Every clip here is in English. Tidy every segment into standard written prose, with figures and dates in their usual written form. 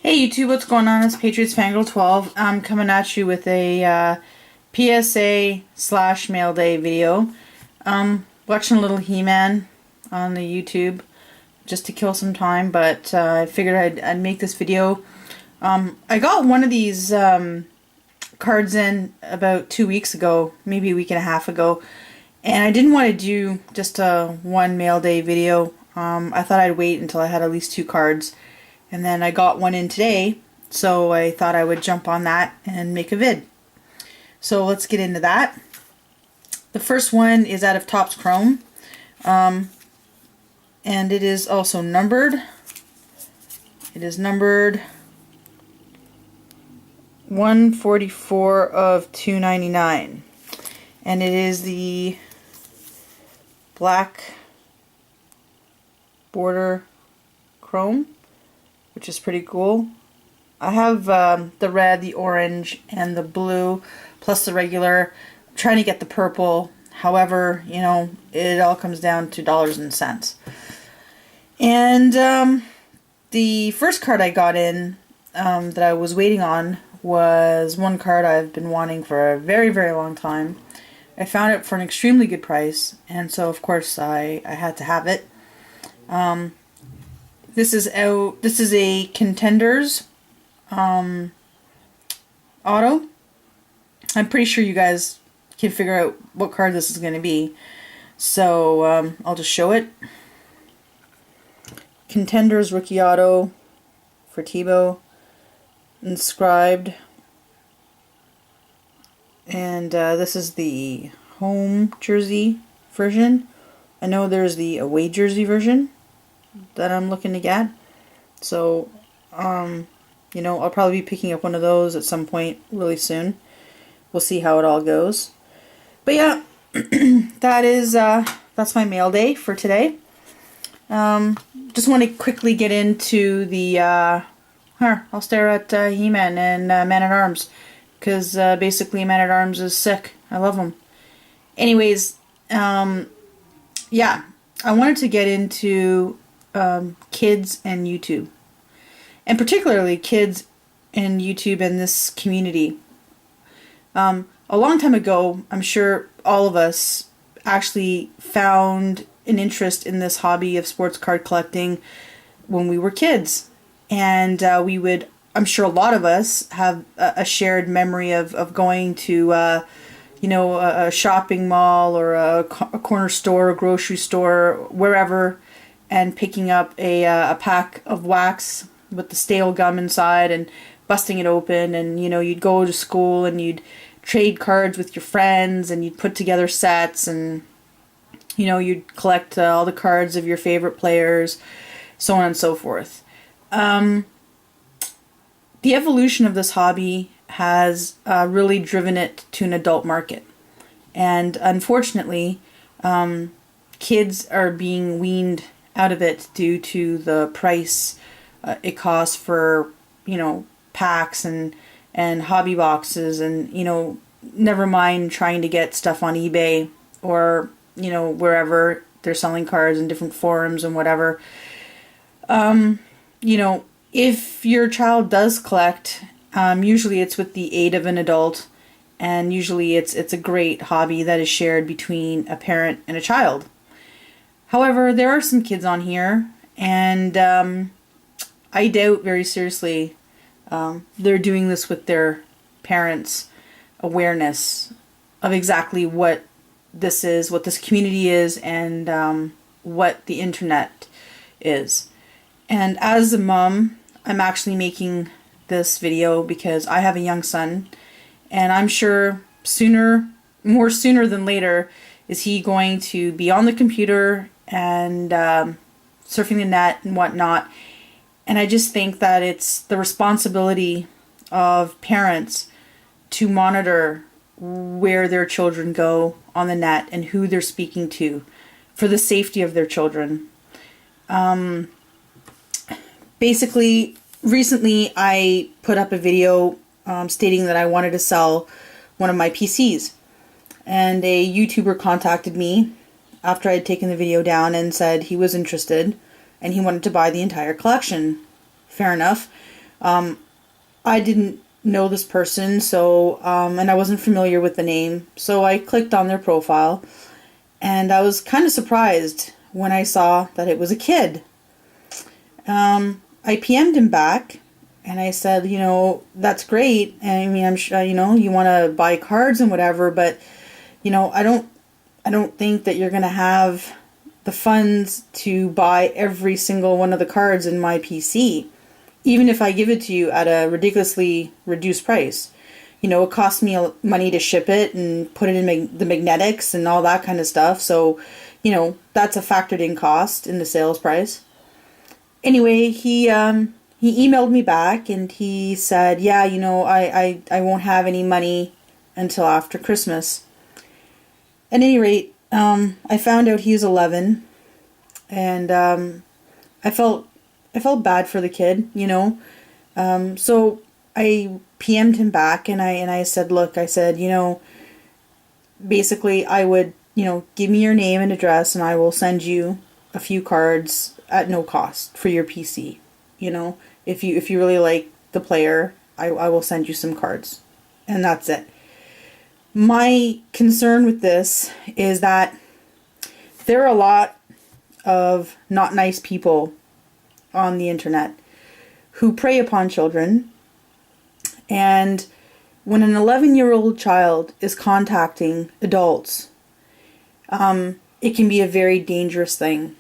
Hey YouTube, what's going on? It's Patriots Fangirl 12. I'm coming at you with a PSA / mail day video. Watching a little He-Man on the YouTube just to kill some time, but I figured I'd make this video. I got one of these cards in about 2 weeks ago, maybe a week and a half ago, and I didn't want to do just a one mail day video. I thought I'd wait until I had at least 2 cards. And then I got one in today, so I thought I would jump on that and make a vid. So let's get into that. The first one is out of Topps Chrome, and it is also numbered. It is numbered 144 of 299, and it is the black border chrome, which is pretty cool. I have the red, the orange, and the blue, plus the regular. I'm trying to get the purple. However, you know, it all comes down to dollars and cents. And the first card I got in that I was waiting on was one card I've been wanting for a very, very long time. I found it for an extremely good price, and so of course I had to have it. This is a Contenders auto. I'm pretty sure you guys can figure out what card this is going to be. So I'll just show it. Contenders rookie auto for Tebow, inscribed. And this is the home jersey version. I know there's the away jersey version that I'm looking to get. So, you know, I'll probably be picking up one of those at some point really soon. We'll see how it all goes. But yeah, that's my mail day for today. Just want to quickly get into the, I'll stare at He-Man and Man-at-Arms, because basically Man-at-Arms is sick. I love him. Anyways, yeah, I wanted to get into kids and YouTube, and particularly kids and YouTube and this community. A long time ago, I'm sure all of us actually found an interest in this hobby of sports card collecting when we were kids, and we would, I'm sure a lot of us have a shared memory of going to you know, a shopping mall or a corner store, a grocery store, wherever, and picking up a pack of wax with the stale gum inside and busting it open, and you know, you'd go to school and you'd trade cards with your friends and you'd put together sets, and you know, you'd collect all the cards of your favorite players, so on and so forth. The evolution of this hobby has really driven it to an adult market, and unfortunately kids are being weaned out of it due to the price it costs for, you know, packs and hobby boxes, and you know, never mind trying to get stuff on eBay or, you know, wherever they're selling cards in different forums and whatever. You know, if your child does collect, usually it's with the aid of an adult, and usually it's a great hobby that is shared between a parent and a child. However, there are some kids on here, and I doubt very seriously they're doing this with their parents' awareness of exactly what this is, what this community is, and what the internet is. And as a mom, I'm actually making this video because I have a young son, and I'm sure more sooner than later, is he going to be on the computer and surfing the net and whatnot. And I just think that it's the responsibility of parents to monitor where their children go on the net and who they're speaking to for the safety of their children. Basically, recently I put up a video stating that I wanted to sell one of my PCs, and a YouTuber contacted me after I had taken the video down and said he was interested and he wanted to buy the entire collection. Fair enough. I didn't know this person, so, and I wasn't familiar with the name, so I clicked on their profile, and I was kind of surprised when I saw that it was a kid. I PM'd him back, and I said, that's great. I mean, I'm sure, you want to buy cards and whatever, but, I don't think that you're going to have the funds to buy every single one of the cards in my PC, even if I give it to you at a ridiculously reduced price. It costs me money to ship it and put it in the magnetics and all that kind of stuff. So, that's a factored in cost in the sales price. Anyway, he emailed me back and he said, yeah, I won't have any money until after Christmas. At any rate, I found out he was 11, and I felt bad for the kid, so I PM'd him back and I said, look, basically I would, give me your name and address and I will send you a few cards at no cost for your PC. If you really like the player, I will send you some cards, and that's it. My concern with this is that there are a lot of not nice people on the internet who prey upon children, and when an 11-year-old child is contacting adults, it can be a very dangerous thing.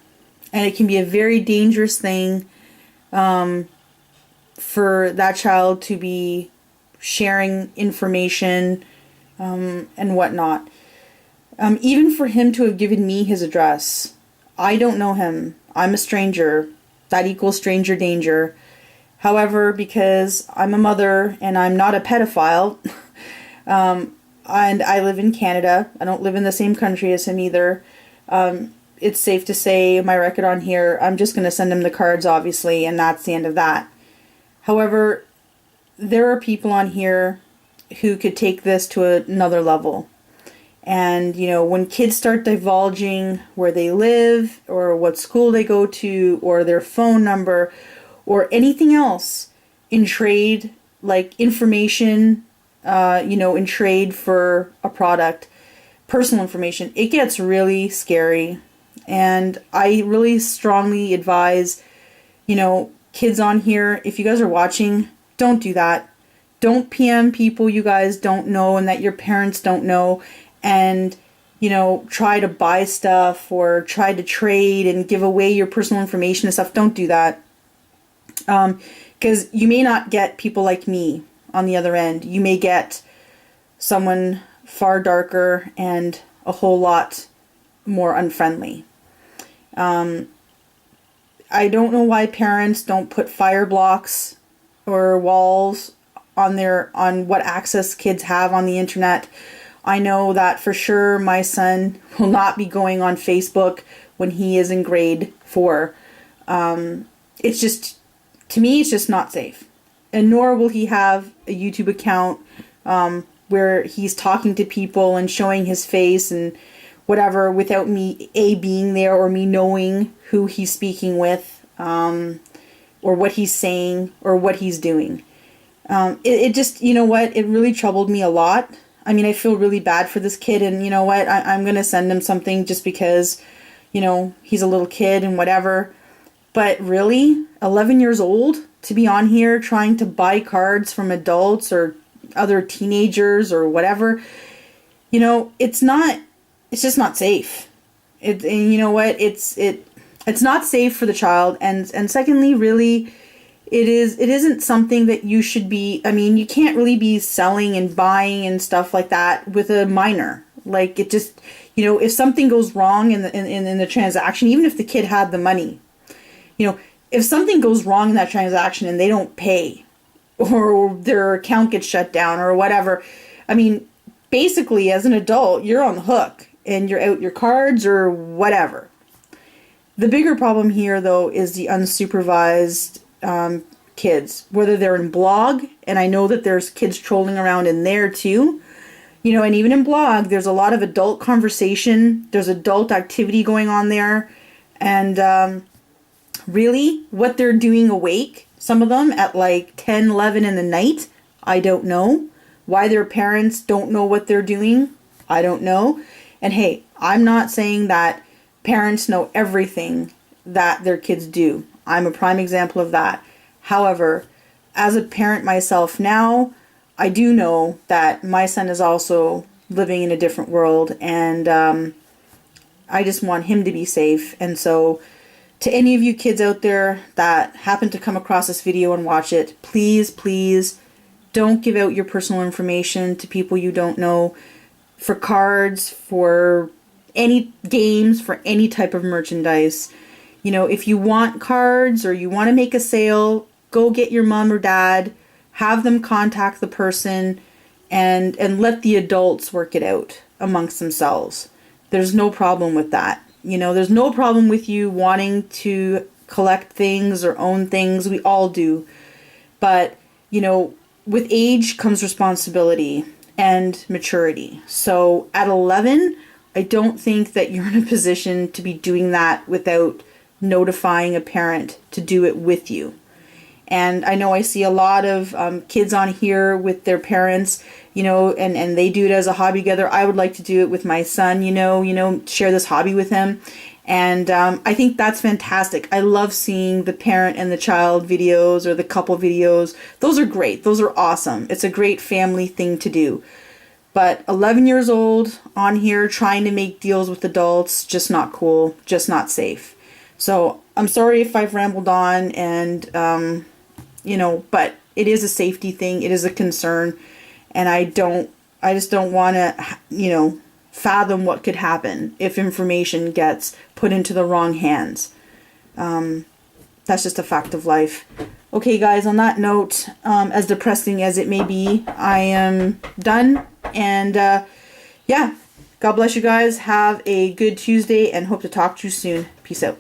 And it can be a very dangerous thing for that child to be sharing information and whatnot. Even for him to have given me his address, I don't know him. I'm a stranger. That equals stranger danger. However, because I'm a mother and I'm not a pedophile, and I live in Canada, I don't live in the same country as him either, it's safe to say, my record on here, I'm just going to send him the cards, obviously, and that's the end of that. However, there are people on here who could take this to another level. And, when kids start divulging where they live, or what school they go to, or their phone number, or anything else in trade, like information, in trade for a product, personal information, it gets really scary. And I really strongly advise, kids on here, if you guys are watching, don't do that. Don't PM people you guys don't know and that your parents don't know, and, try to buy stuff or try to trade and give away your personal information and stuff. Don't do that. Because you may not get people like me on the other end. You may get someone far darker and a whole lot more unfriendly. I don't know why parents don't put fire blocks or walls on what access kids have on the internet. I know that for sure my son will not be going on Facebook when he is in grade 4. It's just, to me, it's just not safe. And nor will he have a YouTube account where he's talking to people and showing his face and whatever without me being there or me knowing who he's speaking with, or what he's saying or what he's doing. It just, it really troubled me a lot. I mean, I feel really bad for this kid, and I'm going to send him something just because, he's a little kid and whatever. But really, 11 years old to be on here trying to buy cards from adults or other teenagers or whatever, it's just not safe. It's not safe for the child. And secondly, really, it isn't something that you should be, you can't really be selling and buying and stuff like that with a minor. Like, it just, if something goes wrong in the transaction, even if the kid had the money, if something goes wrong in that transaction and they don't pay, or their account gets shut down or whatever, basically as an adult, you're on the hook and you're out your cards or whatever. The bigger problem here, though, is the unsupervised kids, whether they're in blog, and I know that there's kids trolling around in there too, and even in blog, there's a lot of adult conversation, there's adult activity going on there, and really, what they're doing awake, some of them at like 10, 11 in the night. I don't know. Why their parents don't know what they're doing, I don't know. And hey, I'm not saying that parents know everything that their kids do. I'm a prime example of that. However, as a parent myself now, I do know that my son is also living in a different world, and I just want him to be safe. And so to any of you kids out there that happen to come across this video and watch it, please, please don't give out your personal information to people you don't know for cards, for any games, for any type of merchandise. You know, if you want cards or you want to make a sale, go get your mom or dad, have them contact the person, and let the adults work it out amongst themselves. There's no problem with that. You know, there's no problem with you wanting to collect things or own things. We all do. But, you know, with age comes responsibility and maturity. So at 11, I don't think that you're in a position to be doing that without notifying a parent to do it with you. And I know I see a lot of kids on here with their parents, you know, and they do it as a hobby together. I would like to do it with my son, you know, share this hobby with him. And I think that's fantastic. I love seeing the parent and the child videos or the couple videos. Those are great. Those are awesome. It's a great family thing to do. But 11 years old on here trying to make deals with adults, just not cool, just not safe. So I'm sorry if I've rambled on, and you know, but it is a safety thing. It is a concern, and I just don't want to, you know, fathom what could happen if information gets put into the wrong hands. That's just a fact of life. Okay, guys, on that note, as depressing as it may be, I am done. And yeah, God bless you guys. Have a good Tuesday and hope to talk to you soon. Peace out.